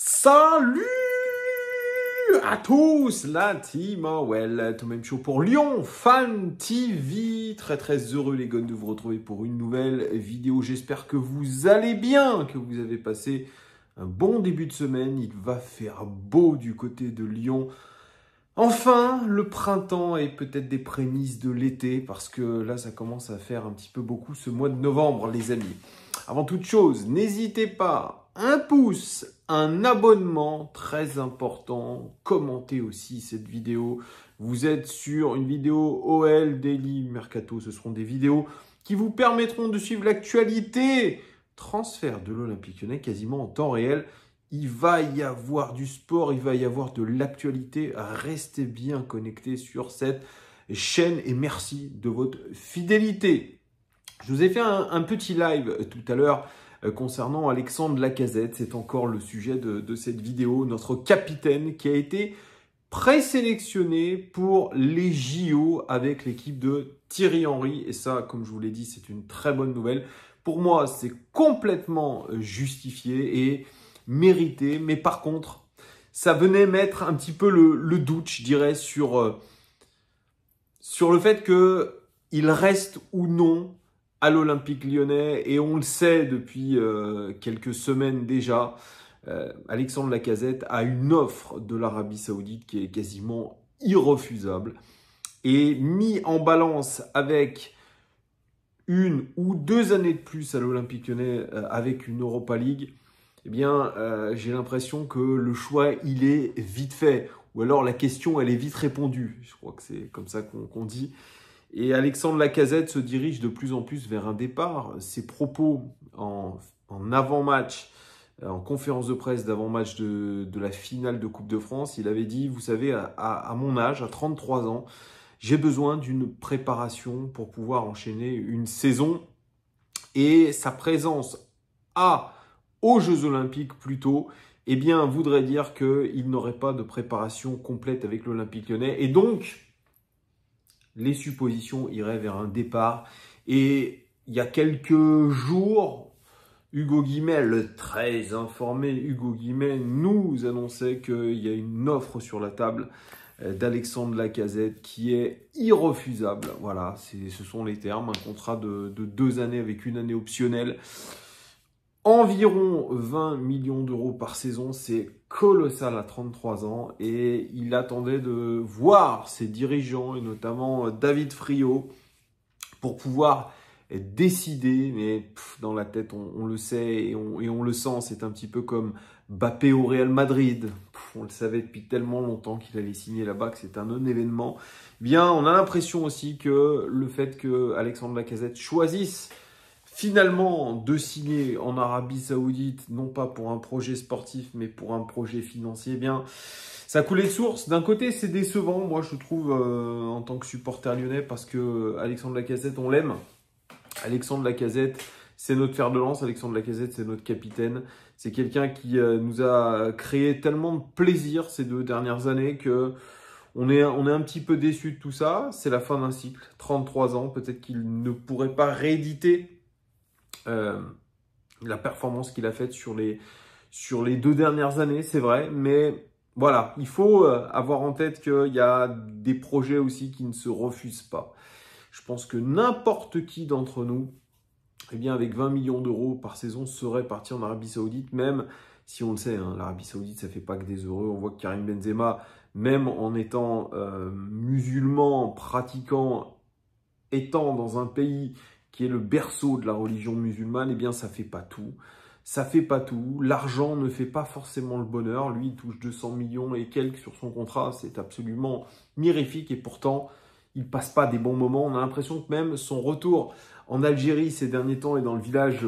Salut à tous, la team Well, tout même chaud pour Lyon Fan TV. Très heureux les gars de vous retrouver pour une nouvelle vidéo. J'espère que vous allez bien, que vous avez passé un bon début de semaine. Il va faire beau du côté de Lyon. Enfin, le printemps et peut-être des prémices de l'été, parce que là, ça commence à faire un petit peu beaucoup ce mois de novembre, les amis. Avant toute chose, n'hésitez pas, un pouce, un abonnement, très important. Commentez aussi cette vidéo. Vous êtes sur une vidéo OL, Daily, Mercato. Ce seront des vidéos qui vous permettront de suivre l'actualité. Transfert de l'Olympique Lyonnais quasiment en temps réel. Il va y avoir du sport, il va y avoir de l'actualité. Restez bien connectés sur cette chaîne et merci de votre fidélité. Je vous ai fait un petit live tout à l'heure concernant Alexandre Lacazette. C'est encore le sujet de cette vidéo. Notre capitaine qui a été présélectionné pour les JO avec l'équipe de Thierry Henry. Et ça, comme je vous l'ai dit, c'est une très bonne nouvelle. Pour moi, c'est complètement justifié et mérité, mais par contre, ça venait mettre un petit peu le doute, je dirais, sur le fait qu'il reste ou non à l'Olympique Lyonnais, et on le sait depuis quelques semaines déjà, Alexandre Lacazette a une offre de l'Arabie Saoudite qui est quasiment irrefusable, et mis en balance avec une ou 2 années de plus à l'Olympique Lyonnais avec une Europa League, eh bien, j'ai l'impression que le choix, il est vite fait. Ou alors, la question, elle est vite répondue. Je crois que c'est comme ça qu'on dit. Et Alexandre Lacazette se dirige de plus en plus vers un départ. Ses propos en avant-match, en conférence de presse d'avant-match de la finale de Coupe de France, il avait dit, vous savez, à mon âge, à 33 ans, j'ai besoin d'une préparation pour pouvoir enchaîner une saison. Et sa présence aux Jeux Olympiques plutôt, eh bien, voudrait dire qu'il n'aurait pas de préparation complète avec l'Olympique Lyonnais. Et donc, les suppositions iraient vers un départ. Et il y a quelques jours, Hugo Guillemette, le très informé Hugo Guillemette, nous annonçait qu'il y a une offre sur la table d'Alexandre Lacazette qui est irrefusable. Voilà, ce sont les termes. Un contrat de 2 années avec une année optionnelle. Environ 20 millions d'euros par saison, c'est colossal à 33 ans. Et il attendait de voir ses dirigeants, et notamment David Friot, pour pouvoir décider. Mais dans la tête, on le sait et on le sent. C'est un petit peu comme Mbappé au Real Madrid. On le savait depuis tellement longtemps qu'il allait signer là-bas, que c'est un non-événement. Bien, on a l'impression aussi que le fait que Alexandre Lacazette choisisse finalement de signer en Arabie Saoudite, non pas pour un projet sportif, mais pour un projet financier, eh bien, ça coulait de source. D'un côté, c'est décevant, moi, je trouve, en tant que supporter lyonnais, parce que Alexandre Lacazette, on l'aime. Alexandre Lacazette, c'est notre fer de lance. Alexandre Lacazette, c'est notre capitaine. C'est quelqu'un qui nous a créé tellement de plaisir ces 2 dernières années que on est un petit peu déçu de tout ça. C'est la fin d'un cycle, 33 ans. Peut-être qu'il ne pourrait pas rééditer la performance qu'il a faite sur les 2 dernières années, c'est vrai. Mais voilà, il faut avoir en tête qu'il y a des projets aussi qui ne se refusent pas. Je pense que n'importe qui d'entre nous, eh bien, avec 20 millions d'euros par saison, serait parti en Arabie Saoudite, même si on le sait, hein, l'Arabie Saoudite, ça ne fait pas que des heureux. On voit que Karim Benzema, même en étant musulman, pratiquant, étant dans un pays qui est le berceau de la religion musulmane, eh bien, ça ne fait pas tout. Ça ne fait pas tout. L'argent ne fait pas forcément le bonheur. Lui, il touche 200 millions et quelques sur son contrat. C'est absolument mirifique et pourtant, il ne passe pas des bons moments. On a l'impression que même son retour en Algérie ces derniers temps et dans le village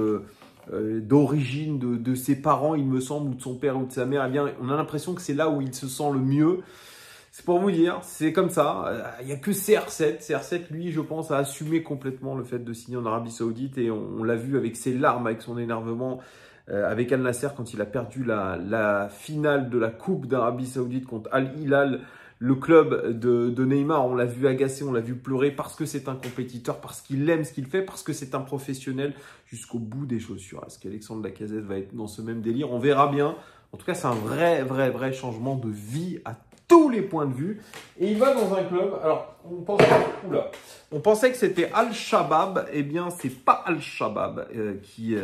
d'origine de ses parents, il me semble, ou de son père ou de sa mère, eh bien, on a l'impression que c'est là où il se sent le mieux. C'est pour vous dire, c'est comme ça. Il n'y a que CR7. CR7, lui, je pense, a assumé complètement le fait de signer en Arabie Saoudite. Et on l'a vu avec ses larmes, avec son énervement, avec Al Nasser, quand il a perdu la finale de la Coupe d'Arabie Saoudite contre Al Hilal, le club de Neymar. On l'a vu agacer, on l'a vu pleurer parce que c'est un compétiteur, parce qu'il aime ce qu'il fait, parce que c'est un professionnel jusqu'au bout des chaussures. Est-ce qu'Alexandre Lacazette va être dans ce même délire? On verra bien. En tout cas, c'est un vrai changement de vie à tous les points de vue. Et il va dans un club. Alors, on pensait que c'était Al-Shabaab. Eh bien, c'est pas Al-Shabaab qui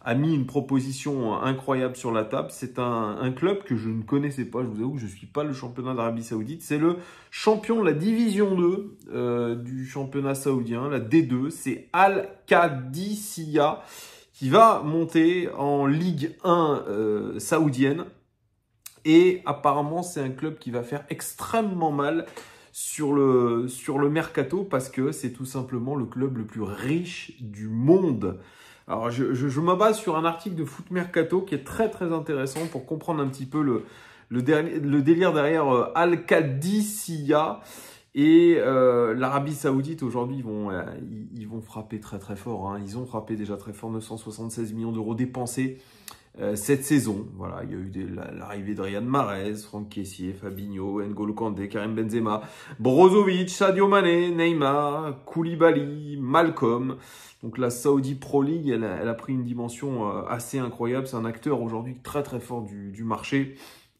a mis une proposition incroyable sur la table. C'est un club que je ne connaissais pas. Je vous avoue que je ne suis pas le championnat d'Arabie Saoudite. C'est le champion de la division 2 du championnat saoudien, la D2. C'est Al-Qadisiyah qui va monter en Ligue 1 saoudienne. Et apparemment, c'est un club qui va faire extrêmement mal sur le mercato parce que c'est tout simplement le club le plus riche du monde. Alors, je me base sur un article de Foot Mercato qui est très intéressant pour comprendre un petit peu le délire derrière Al-Qadisiyah. Et l'Arabie Saoudite, aujourd'hui, ils vont frapper très fort. Hein. Ils ont frappé déjà très fort, 976 millions d'euros dépensés cette saison. Voilà, il y a eu l'arrivée de Riyad Mahrez, Franck Kessié, Fabinho, N'Golo Kanté, Karim Benzema, Brozovic, Sadio Mané, Neymar, Koulibaly, Malcolm. Donc la Saudi Pro League, elle a pris une dimension assez incroyable. C'est un acteur aujourd'hui très fort du marché.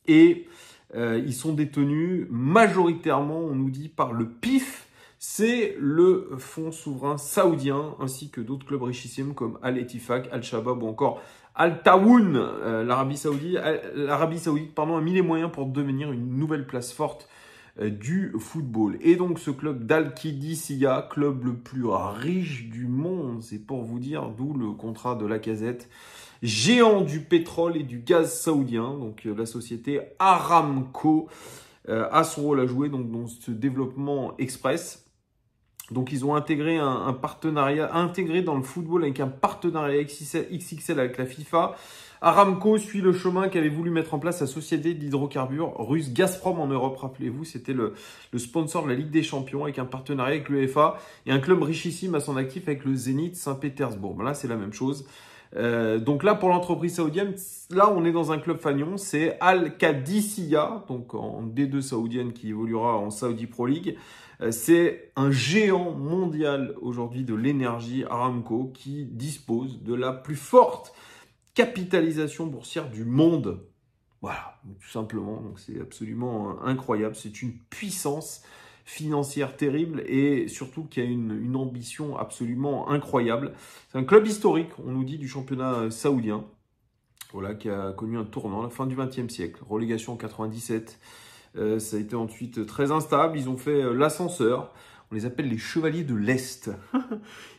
Et ils sont détenus majoritairement, on nous dit, par le PIF. C'est le fonds souverain saoudien, ainsi que d'autres clubs richissimes comme Al-Ettifaq, Al-Shabaab ou encore Al-Tawoun. L'Arabie Saoudite a mis les moyens pour devenir une nouvelle place forte du football. Et donc ce club d'Al-Qadisiyah, club le plus riche du monde, c'est pour vous dire, d'où le contrat de Lacazette, géant du pétrole et du gaz saoudien, donc la société Aramco a son rôle à jouer donc, dans ce développement express. Donc ils ont intégré un partenariat, intégré dans le football avec un partenariat XXL avec la FIFA. Aramco suit le chemin qu'avait voulu mettre en place la société d'hydrocarbures russe Gazprom en Europe. Rappelez-vous, c'était le sponsor de la Ligue des Champions avec un partenariat avec l'UEFA et un club richissime à son actif avec le Zénith Saint-Pétersbourg. Là, c'est la même chose. Donc là, pour l'entreprise saoudienne, là, on est dans un club fanion. C'est Al-Qadisiyah, donc en D2 saoudienne qui évoluera en Saudi Pro League. C'est un géant mondial aujourd'hui de l'énergie, Aramco, qui dispose de la plus forte capitalisation boursière du monde. Voilà, tout simplement. Donc c'est absolument incroyable. C'est une puissance financière terrible et surtout qui a une ambition absolument incroyable. C'est un club historique, on nous dit, du championnat saoudien. Voilà, qui a connu un tournant à la fin du XXe siècle. Relégation en 97. Ça a été ensuite très instable. Ils ont fait l'ascenseur. On les appelle les chevaliers de l'Est.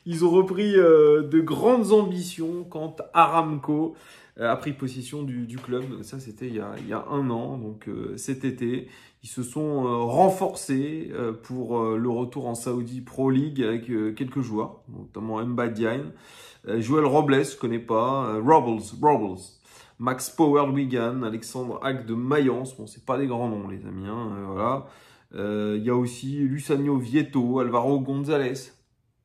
Ils ont repris de grandes ambitions quand Aramco a pris possession du club. Ça, c'était il y a un an, donc cet été. Ils se sont renforcés pour le retour en Saudi Pro League avec quelques joueurs, notamment Mba Diagne, Joël Robles, je ne connais pas, Robles. Max Power Wigan, Alexandre Hack de Mayence. Bon, c'est pas des grands noms, les amis. Hein, voilà. Il y a aussi Luciano Vieto, Alvaro González,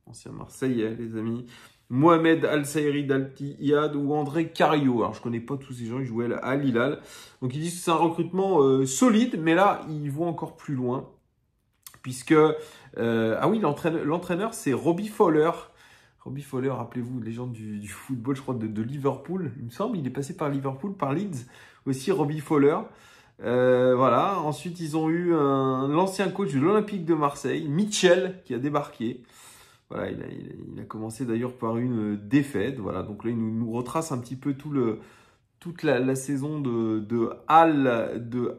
ancien Marseillais, les amis. Mohamed Al-Saïri d'Al-Ittihad ou André Carillo. Alors, je connais pas tous ces gens, ils jouaient à Al-Hilal. Donc, ils disent que c'est un recrutement solide, mais là, ils vont encore plus loin. Puisque, ah oui, l'entraîneur, c'est Robbie Fowler. Robbie Fowler, rappelez-vous, légende du football, je crois, de Liverpool. Il me semble, il est passé par Liverpool, par Leeds. Aussi, Robbie Fowler. Voilà. Ensuite, ils ont eu l'ancien coach de l'Olympique de Marseille, Mitchell, qui a débarqué. Voilà, il a commencé d'ailleurs par une défaite. Voilà, donc là, il nous retrace un petit peu toute la saison de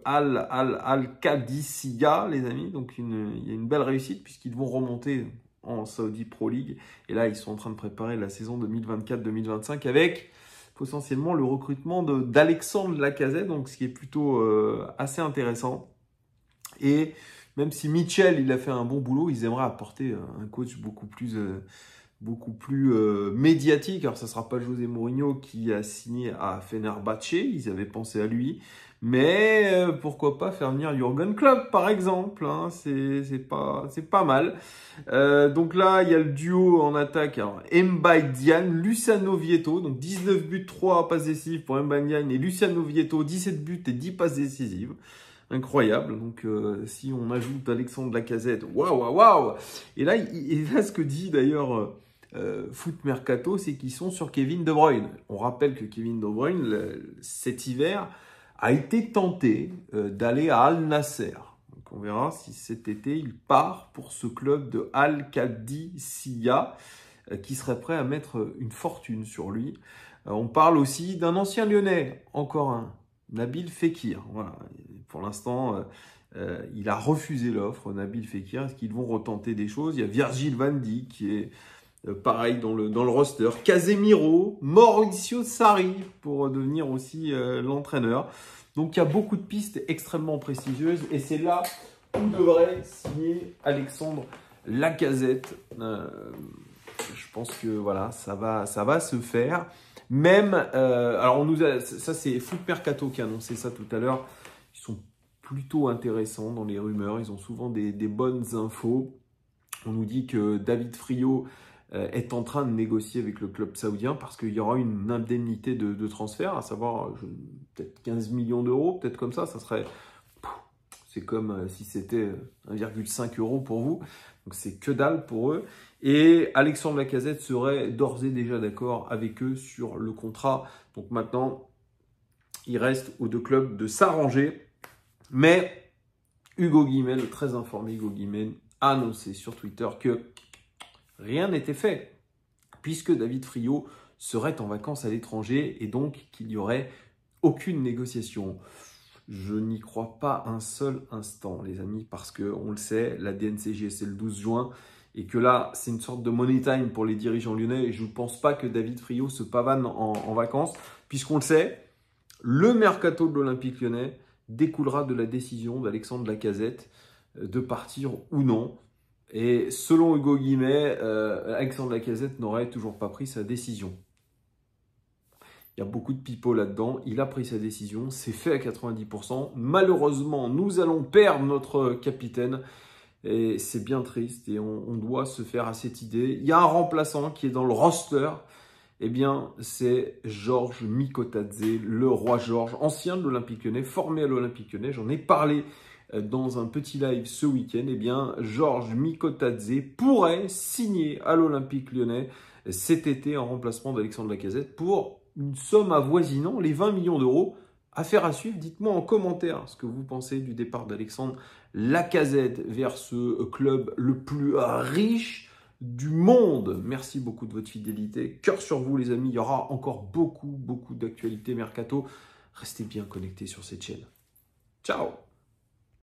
Al-Qadisiyah, les amis. Donc, il y a une belle réussite puisqu'ils vont remonter en Saudi Pro League. Et là, ils sont en train de préparer la saison 2024-2025 avec potentiellement le recrutement d'Alexandre Lacazette, donc ce qui est plutôt assez intéressant. Et même si Mitchell, il a fait un bon boulot, ils aimeraient apporter un coach beaucoup plus médiatique. Alors, ça ne sera pas José Mourinho qui a signé à Fenerbahçe, ils avaient pensé à lui. Mais pourquoi pas faire venir Jürgen Klopp, par exemple, hein, c'est pas mal. Donc là, il y a le duo en attaque. Alors, Mba Diagne, Luciano Vieto, donc 19 buts, 3 passes décisives pour Mba Diagne et Luciano Vieto, 17 buts et 10 passes décisives. Incroyable. Donc, si on ajoute Alexandre Lacazette, waouh. Et là, ce que dit d'ailleurs Foot Mercato, c'est qu'ils sont sur Kevin De Bruyne. On rappelle que Kevin De Bruyne, cet hiver, a été tenté d'aller à Al Nasser. Donc on verra si cet été il part pour ce club de Al Qadisiyah qui serait prêt à mettre une fortune sur lui. On parle aussi d'un ancien Lyonnais, encore un, Nabil Fekir. Voilà. Pour l'instant, il a refusé l'offre, Nabil Fekir. Est-ce qu'ils vont retenter des choses? Il y a Virgil van Dijk qui est pareil dans le roster. Casemiro, Mauricio Sarri pour devenir aussi l'entraîneur. Donc il y a beaucoup de pistes extrêmement prestigieuses et c'est là où devrait signer Alexandre Lacazette. Je pense que voilà, ça va se faire. Même, alors ça c'est Foot Mercato qui a annoncé ça tout à l'heure. Ils sont plutôt intéressants dans les rumeurs. Ils ont souvent des bonnes infos. On nous dit que David Friot est en train de négocier avec le club saoudien parce qu'il y aura une indemnité de transfert, à savoir peut-être 15 millions d'euros, peut-être comme ça serait... C'est comme si c'était 1,5 € pour vous. Donc c'est que dalle pour eux. Et Alexandre Lacazette serait d'ores et déjà d'accord avec eux sur le contrat. Donc maintenant, il reste aux deux clubs de s'arranger. Mais Hugo Guillemel, le très informé Hugo Guillemel, a annoncé sur Twitter que rien n'était fait, puisque David Friot serait en vacances à l'étranger et donc qu'il n'y aurait aucune négociation. Je n'y crois pas un seul instant, les amis, parce qu'on le sait, la DNCG, c'est le 12 juin, et que là, c'est une sorte de money time pour les dirigeants lyonnais, et je ne pense pas que David Friot se pavane en vacances, puisqu'on le sait, le mercato de l'Olympique lyonnais découlera de la décision d'Alexandre Lacazette de partir ou non. Et selon Hugo Guillemel, Alexandre Lacazette n'aurait toujours pas pris sa décision. Il y a beaucoup de pipeaux là-dedans. Il a pris sa décision. C'est fait à 90%. Malheureusement, nous allons perdre notre capitaine. Et c'est bien triste. Et on doit se faire à cette idée. Il y a un remplaçant qui est dans le roster. Eh bien, c'est Georges Mikotadze, le roi Georges, ancien de l'Olympique Lyonnais, formé à l'Olympique Lyonnais. J'en ai parlé dans un petit live ce week-end. Eh bien, Georges Mikotadze pourrait signer à l'Olympique Lyonnais cet été en remplacement d'Alexandre Lacazette pour une somme avoisinant les 20 millions d'euros. Affaire à suivre. Dites-moi en commentaire ce que vous pensez du départ d'Alexandre Lacazette vers ce club le plus riche du monde. Merci beaucoup de votre fidélité. Cœur sur vous, les amis. Il y aura encore beaucoup d'actualités mercato. Restez bien connectés sur cette chaîne. Ciao!